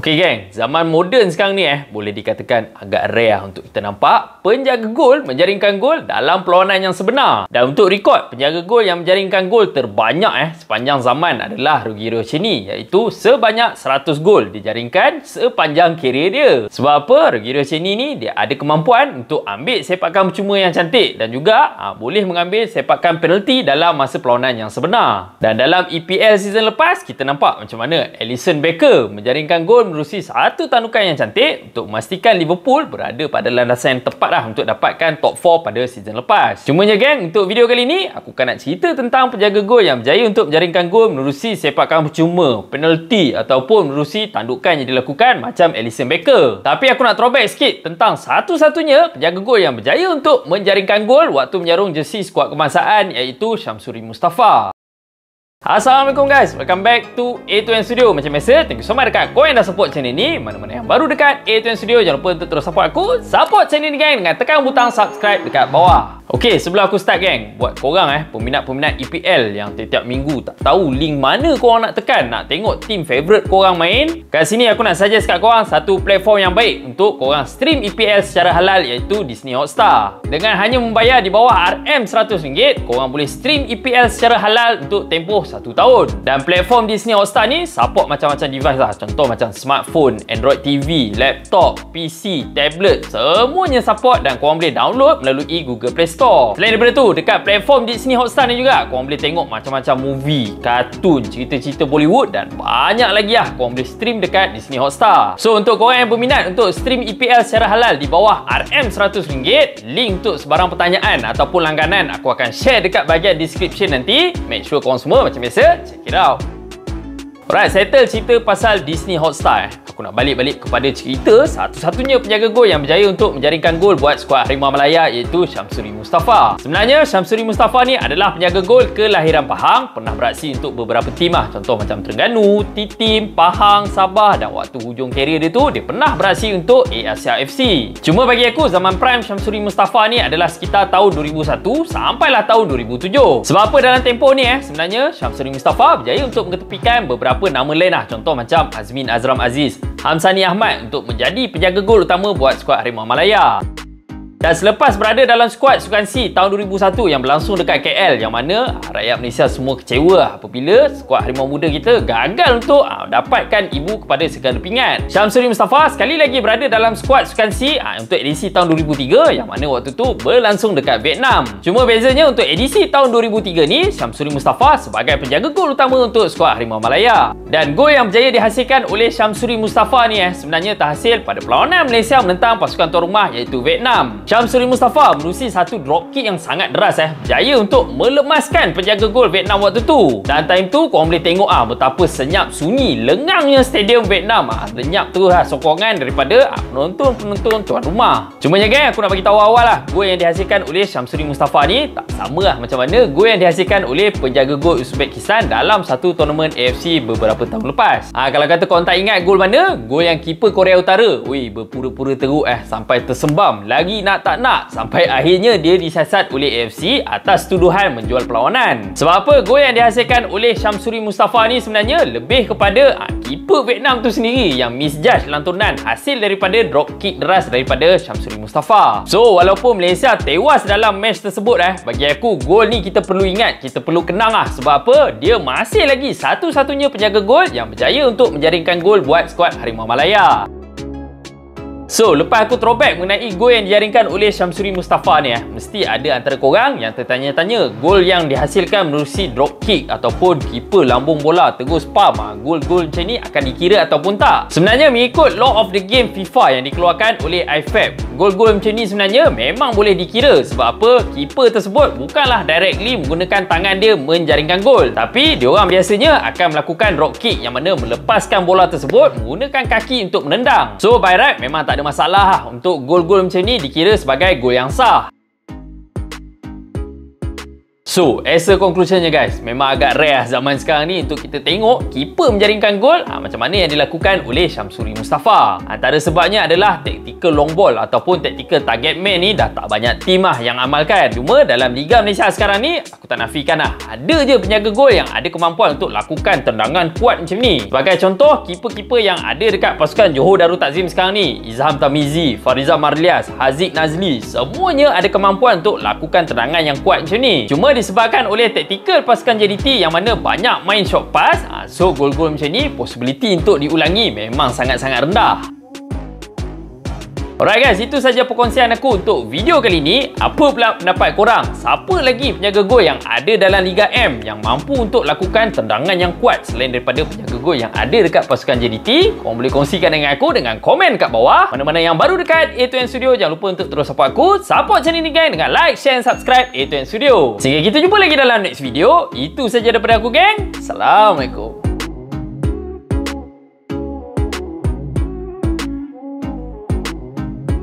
Okey geng, zaman moden sekarang ni boleh dikatakan agak rare untuk kita nampak penjaga gol menjaringkan gol dalam perlawanan yang sebenar. Dan untuk rekod penjaga gol yang menjaringkan gol terbanyak sepanjang zaman adalah Ruggiero Ceni, iaitu sebanyak 100 gol dijaringkan sepanjang kerjaya dia. Sebab apa? Ruggiero Ceni ni dia ada kemampuan untuk ambil sepakan percuma yang cantik dan juga boleh mengambil sepakan penalti dalam masa perlawanan yang sebenar. Dan dalam EPL season lepas kita nampak macam mana Alisson Becker menjaringkan gol menerusi satu tanukan yang cantik untuk memastikan Liverpool berada pada landasan yang tepat untuk dapatkan top 4 pada season lepas. Cumanya geng, untuk video kali ni aku akan nak cerita tentang penjaga gol yang berjaya untuk menjaringkan gol menerusi sepakan percuma, penalti ataupun menerusi tandukan yang dilakukan macam Alisson Becker. Tapi aku nak throwback sikit tentang satu-satunya penjaga gol yang berjaya untuk menjaringkan gol waktu menyarung jersey skuad kebangsaan, iaitu Syamsuri Mustafa. Assalamualaikum guys, welcome back to A2N Studio. Macam biasa, thank you so much dekat korang yang dah support channel ni. Mana-mana yang baru dekat A2N Studio, jangan lupa untuk terus support aku. Support channel ni gang dengan tekan butang subscribe dekat bawah. Okey, sebelum aku start gang, buat korang peminat-peminat EPL yang setiap minggu tak tahu link mana korang nak tekan nak tengok team favourite korang main, kat sini aku nak suggest kat korang satu platform yang baik untuk korang stream EPL secara halal, iaitu Disney Hotstar. Dengan hanya membayar di bawah RM100, korang boleh stream EPL secara halal untuk tempoh 1 tahun. Dan platform Disney Hotstar ni support macam-macam device lah. Contoh macam smartphone, Android TV, laptop, PC, tablet, semuanya support dan korang boleh download melalui Google Play Store. Selain daripada tu, dekat platform Disney Hotstar ni juga korang boleh tengok macam-macam movie, kartun, cerita-cerita Bollywood dan banyak lagi lah korang boleh stream dekat Disney Hotstar. So untuk korang yang berminat untuk stream EPL secara halal di bawah RM100, link untuk sebarang pertanyaan ataupun langganan aku akan share dekat bahagian description nanti. Make sure korang semua macam biasa check it out. Alright, settle cerita pasal Disney Hotstar. Aku nak balik kepada cerita satu-satunya penjaga gol yang berjaya untuk menjaringkan gol buat skuad Harimau Malaya, iaitu Syamsuri Mustafa. Sebenarnya Syamsuri Mustafa ni adalah penjaga gol kelahiran Pahang, pernah beraksi untuk beberapa tim lah. Contoh macam Terengganu, T-Team, Pahang, Sabah, dan waktu hujung kerjaya dia tu dia pernah beraksi untuk Asia FC. Cuma bagi aku zaman prime Syamsuri Mustafa ni adalah sekitar tahun 2001 sampailah tahun 2007. Sebab apa dalam tempoh ni sebenarnya Syamsuri Mustafa berjaya untuk mengetepikan beberapa nama lain lah. Contoh macam Azmin Azram Aziz, Hamsani Ahmad untuk menjadi penjaga gol utama buat skuad Harimau Malaya. Dan selepas berada dalam skuad Sukan C tahun 2001 yang berlangsung dekat KL, yang mana rakyat Malaysia semua kecewa apabila skuad Harimau Muda kita gagal untuk dapatkan ibu kepada segala pingat. Syamsuri Mustafa sekali lagi berada dalam skuad Sukan C untuk edisi tahun 2003, yang mana waktu tu berlangsung dekat Vietnam. Cuma bezanya untuk edisi tahun 2003 ni, Syamsuri Mustafa sebagai penjaga gol utama untuk skuad Harimau Malaya. Dan gol yang berjaya dihasilkan oleh Syamsuri Mustafa ni sebenarnya terhasil pada perlawanan Malaysia menentang pasukan tuan rumah, iaitu Vietnam. Syamsuri Mustafa menerusi satu dropkick yang sangat deras berjaya untuk melemaskan penjaga gol Vietnam waktu tu. Dan time tu korang boleh tengok betapa senyap sunyi lengangnya stadium Vietnam. Lenyap tu sokongan daripada penonton tuan rumah. Cumanya geng, aku nak bagi tahu awal gol yang dihasilkan oleh Syamsuri Mustafa ni tak sama macam mana gol yang dihasilkan oleh penjaga gol Uzbekistan dalam satu tournament AFC beberapa tahun lepas. Kalau kata korang tak ingat gol mana, gol yang kiper Korea Utara berpura-pura teruk sampai tersembam lagi nak tak nak, sampai akhirnya dia disiasat oleh AFC atas tuduhan menjual perlawanan. Sebab apa? Gol yang dihasilkan oleh Syamsuri Mustafa ni sebenarnya lebih kepada kiper Vietnam tu sendiri yang misjudge lantunan hasil daripada drop kick deras daripada Syamsuri Mustafa. So walaupun Malaysia tewas dalam match tersebut, bagi aku gol ni kita perlu ingat, kita perlu kenang sebab apa? Dia masih lagi satu-satunya penjaga gol yang berjaya untuk menjaringkan gol buat skuad Harimau Malaya. So, lepas aku throwback mengenai gol yang dijaringkan oleh Syamsuri Mustafa ni, mesti ada antara korang yang tertanya-tanya gol yang dihasilkan menerusi drop kick ataupun kiper lambung bola terus pam, gol-gol macam ni akan dikira ataupun tak? Sebenarnya mengikut law of the game FIFA yang dikeluarkan oleh IFAB, gol-gol macam ni sebenarnya memang boleh dikira. Sebab apa? Kiper tersebut bukanlah directly menggunakan tangan dia menjaringkan gol, tapi diorang biasanya akan melakukan drop kick yang mana melepaskan bola tersebut menggunakan kaki untuk menendang. So by right memang tak ada masalah untuk gol-gol macam ni dikira sebagai gol yang sah. So, as a conclusionnya guys, memang agak rare zaman sekarang ni untuk kita tengok keeper menjaringkan gol macam mana yang dilakukan oleh Syamsuri Mustafa. Antara sebabnya adalah tactical long ball ataupun tactical target man ni dah tak banyak tim yang amalkan. Cuma dalam Liga Malaysia sekarang ni, aku tak nafikan ada je penjaga gol yang ada kemampuan untuk lakukan tendangan kuat macam ni. Sebagai contoh, keeper-keeper yang ada dekat pasukan Johor Darul Takzim sekarang ni, Izham Tamizi, Farizal Marlias, Haziq Nazli, semuanya ada kemampuan untuk lakukan tendangan yang kuat macam ni. Cuma disebabkan oleh taktikal pasukan JDT yang mana banyak main short pass, so gol-gol macam ni possibility untuk diulangi memang sangat-sangat rendah. Alright guys, itu saja perkongsian aku untuk video kali ni. Apa pula pendapat korang? Siapa lagi penjaga gol yang ada dalam Liga M yang mampu untuk lakukan tendangan yang kuat selain daripada penjaga gol yang ada dekat pasukan JDT? Korang boleh kongsikan dengan aku dengan komen kat bawah. Mana-mana yang baru dekat A2M Studio, jangan lupa untuk terus support aku. Support channel ni gang dengan like, share dan subscribe A2M Studio. Sehingga kita jumpa lagi dalam next video. Itu saja daripada aku gang. Assalamualaikum.